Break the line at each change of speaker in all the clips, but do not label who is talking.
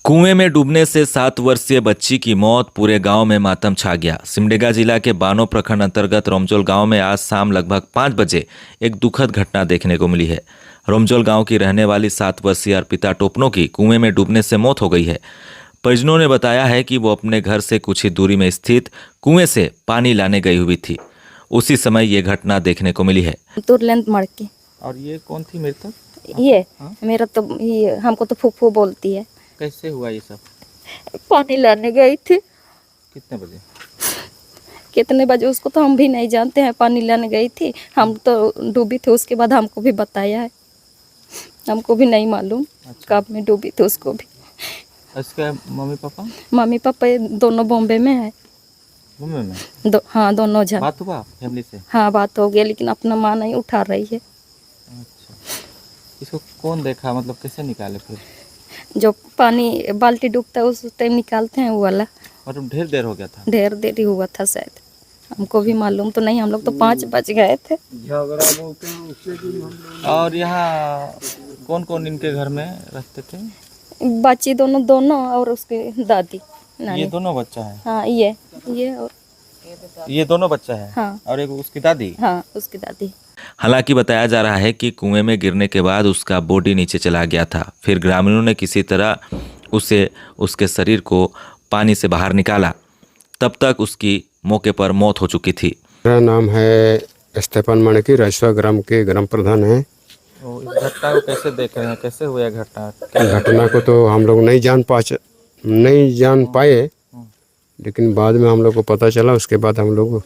कुएं में डूबने से 7 वर्षीय बच्ची की मौत, पूरे गांव में मातम छा गया। सिमडेगा जिला के बानो प्रखंड अंतर्गत रोमजोल गांव में आज शाम लगभग 5 बजे एक दुखद घटना देखने को मिली है। रोमजोल गांव की रहने वाली 7 वर्षीय अर्पिता टोपनो की कुएं में डूबने से मौत हो गई है। परिजनों ने बताया है कि वो अपने घर से कुछ ही दूरी में स्थित कुएं से पानी लाने गई हुई थी। उसी समय ये घटना देखने को मिली है।
तुरंत मर के।
और ये कौन थी मृतक?
ये मेरा तो ये हमको तो फूफू बोलती है।
कैसे हुआ ये सब?
पानी लाने गई थी।
कितने बजे?
कितने बजे उसको तो हम भी नहीं जानते हैं। पानी लाने गई थी, हम तो डूबी थी। उसके बाद हमको भी बताया है, हमको भी नहीं मालूम कब में डूबी थी उसको भी।
इसके मम्मी पापा?
मम्मी पापा ये दोनों बॉम्बे में है।
बॉम्बे में?
हाँ, दोनों जन।
बात हुआ फैमिली से?
हाँ, बात हो गया, लेकिन अपना माँ नहीं उठा रही है।
अच्छा, इसको कौन देखा, मतलब कैसे निकाले फिर?
जो पानी बाल्टी डूबता है उस टाइम निकालते हैं वो वाला।
मतलब ढेर देर हो गया था?
ढेर देरी हुआ था शायद, हमको भी मालूम तो नहीं। हम लोग तो 5 बज गए थे।
और यहाँ कौन कौन इनके घर में रहते थे?
बच्ची दोनों और उसकी दादी नानी।
ये दोनों बच्चा है?
हाँ, ये और
ये दोनों बच्चा है?
हाँ।
और एक उसकी दादी?
हाँ, उसकी दादी।
हालांकि बताया जा रहा है कि कुएं में गिरने के बाद उसका बॉडी नीचे चला गया था। फिर ग्रामीणों ने किसी तरह उसे उसके शरीर को पानी से बाहर निकाला। तब तक उसकी मौके पर मौत हो चुकी थी।
मेरा नाम है स्टेफन मणकी, राजस्वा ग्राम के ग्राम प्रधान है।
तो इस घटना को कैसे देख रहे हैं? कैसे हुआ घटना?
घटना को तो हम लोग नहीं जान पाए, लेकिन बाद में हम लोग को पता चला। उसके बाद हम लोग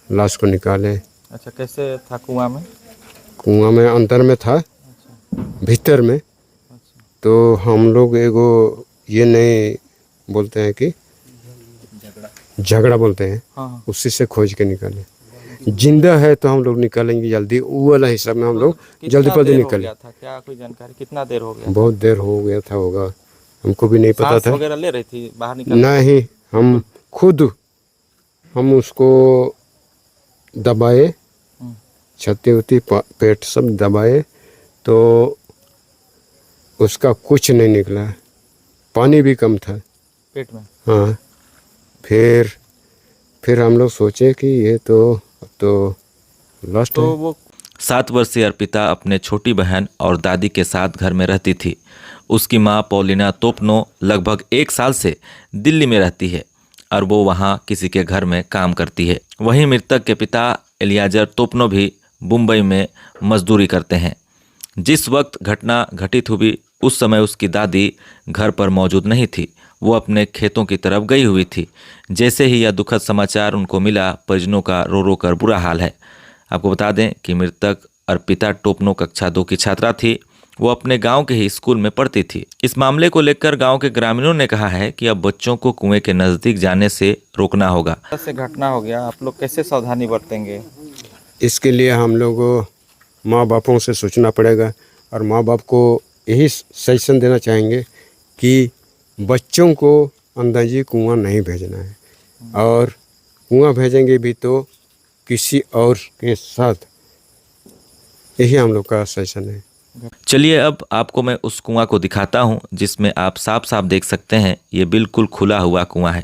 लाश को निकाले।
अच्छा, कैसे था कुआं में?
कुआं में अंदर में था, भीतर में। तो हम लोग एगो ये नहीं बोलते हैं कि झगड़ा बोलते हैं,
हाँ।
उसी से खोज के निकाले। जिंदा है तो हम लोग निकालेंगे जल्दी, वो वाला हिसाब में हम लोग जल्दी पल्दी निकाले।
क्या कोई जानकारी? कितना देर हो गया?
बहुत देर हो गया था, होगा, हमको भी नहीं पता
सांस
था।
वगैरह ले रही थी बाहर निकल?
नहीं, हम उसको दबाए, छाती उती पेट सब दबाए, तो उसका कुछ नहीं निकला। पानी भी कम था
पेट में?
हाँ। फिर हम लोग सोचे कि ये तो लास्ट
तो
है।
वो 7 वर्षीय अर्पिता अपने छोटी बहन और दादी के साथ घर में रहती थी। उसकी मां पॉलिना टोपनो लगभग 1 साल से दिल्ली में रहती है और वो वहां किसी के घर में काम करती है। वहीं मृतक के पिता एलियाजर टोपनो भी मुंबई में मजदूरी करते हैं। जिस वक्त घटना घटित हुई उस समय उसकी दादी घर पर मौजूद नहीं थी, वो अपने खेतों की तरफ गई हुई थी। जैसे ही यह दुखद समाचार उनको मिला, परिजनों का रो रो कर बुरा हाल है। आपको बता दें कि मृतक अर्पिता टोपनो कक्षा 2 की छात्रा थी। वो अपने गांव के ही स्कूल में पढ़ती थी। इस मामले को लेकर गांव के ग्रामीणों ने कहा है कि अब बच्चों को कुएं के नजदीक जाने से रोकना होगा।
ऐसे घटना हो गया, आप लोग कैसे सावधानी बरतेंगे?
इसके लिए हम लोग माँ बापों से सोचना पड़ेगा, और माँ बाप को यही सजेशन देना चाहेंगे कि बच्चों को अंदाजी कुआं नहीं भेजना है, और कुआं भेजेंगे भी तो किसी और के साथ। यही हम लोग का सजेशन है।
चलिए अब आपको मैं उस कुआं को दिखाता हूं जिसमें आप साफ साफ देख सकते हैं ये बिल्कुल खुला हुआ कुआं है।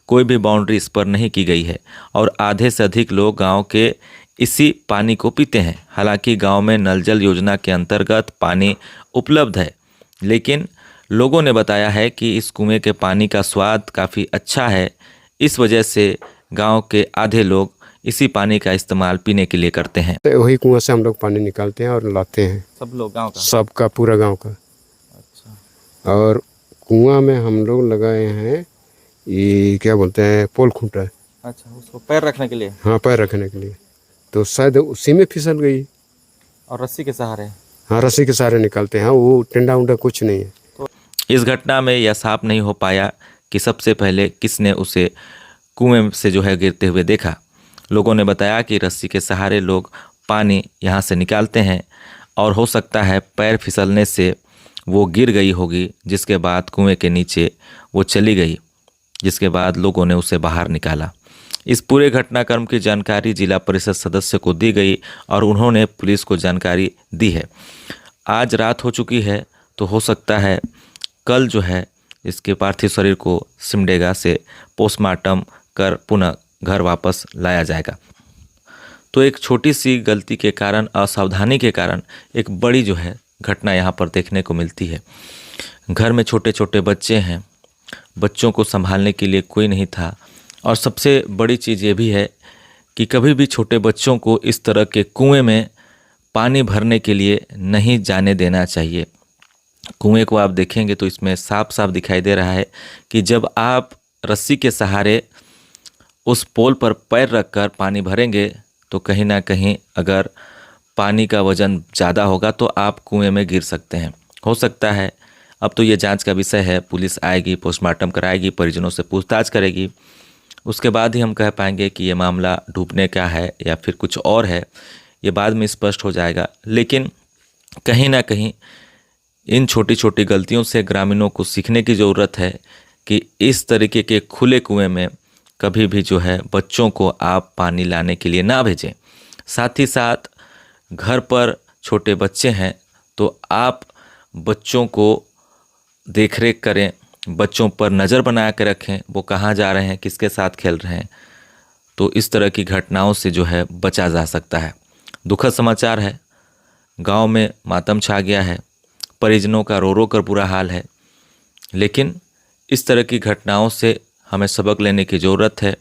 कोई भी बाउंड्री इस पर नहीं की गई है और आधे से अधिक लोग गांव के इसी पानी को पीते हैं। हालांकि गांव में नल जल योजना के अंतर्गत पानी उपलब्ध है, लेकिन लोगों ने बताया है कि इस कुएं के पानी का स्वाद काफ़ी अच्छा है। इस वजह से गांव के आधे लोग इसी पानी का इस्तेमाल पीने के लिए करते हैं।
तो वही कुआं से हम लोग पानी निकालते हैं और लाते हैं।
सब लोग गांव का?
सबका, पूरा गांव का।
अच्छा।
और कुआं में हम लोग लगाए हैं ये क्या बोलते हैं, पोल खूंटा।
अच्छा, उसको पैर रखने के लिए?
हाँ, पैर रखने के लिए। तो शायद उसी में फिसल गई।
और रस्सी के सहारे?
हाँ, रस्सी के सहारे निकालते हैं। वो टेंडा उंडा कुछ नहीं है।
इस घटना में यह साफ नहीं हो पाया कि सबसे पहले किसने उसे कुएं से जो है गिरते हुए देखा। लोगों ने बताया कि रस्सी के सहारे लोग पानी यहाँ से निकालते हैं और हो सकता है पैर फिसलने से वो गिर गई होगी, जिसके बाद कुएं के नीचे वो चली गई, जिसके बाद लोगों ने उसे बाहर निकाला। इस पूरे घटनाक्रम की जानकारी जिला परिषद सदस्य को दी गई और उन्होंने पुलिस को जानकारी दी है। आज रात हो चुकी है, तो हो सकता है कल जो है इसके पार्थिव शरीर को सिमडेगा से पोस्टमार्टम कर पुनः घर वापस लाया जाएगा। तो एक छोटी सी गलती के कारण, असावधानी के कारण एक बड़ी जो है घटना यहाँ पर देखने को मिलती है। घर में छोटे छोटे बच्चे हैं, बच्चों को संभालने के लिए कोई नहीं था, और सबसे बड़ी चीज़ ये भी है कि कभी भी छोटे बच्चों को इस तरह के कुएं में पानी भरने के लिए नहीं जाने देना चाहिए। कुएं को आप देखेंगे तो इसमें साफ साफ दिखाई दे रहा है कि जब आप रस्सी के सहारे उस पोल पर पैर रखकर पानी भरेंगे तो कहीं ना कहीं अगर पानी का वजन ज़्यादा होगा तो आप कुएं में गिर सकते हैं। हो सकता है, अब तो ये जांच का विषय है, पुलिस आएगी, पोस्टमार्टम कराएगी, परिजनों से पूछताछ करेगी, उसके बाद ही हम कह पाएंगे कि ये मामला डूबने का है या फिर कुछ और है, ये बाद में स्पष्ट हो जाएगा। लेकिन कहीं ना कहीं इन छोटी छोटी गलतियों से ग्रामीणों को सीखने की ज़रूरत है कि इस तरीके के खुले कुएं में कभी भी जो है बच्चों को आप पानी लाने के लिए ना भेजें। साथ ही साथ घर पर छोटे बच्चे हैं तो आप बच्चों को देखरेख करें, बच्चों पर नज़र बना के रखें, वो कहाँ जा रहे हैं, किसके साथ खेल रहे हैं, तो इस तरह की घटनाओं से जो है बचा जा सकता है। दुखद समाचार है, गांव में मातम छा गया है, परिजनों का रो रो कर बुरा हाल है, लेकिन इस तरह की घटनाओं से हमें सबक लेने की ज़रूरत है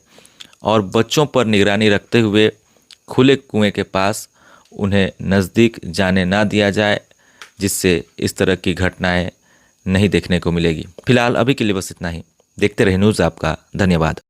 और बच्चों पर निगरानी रखते हुए खुले कुएं के पास उन्हें नज़दीक जाने ना दिया जाए, जिससे इस तरह की घटनाएं नहीं देखने को मिलेगी। फिलहाल अभी के लिए बस इतना ही। देखते रहे न्यूज़ आपका। धन्यवाद।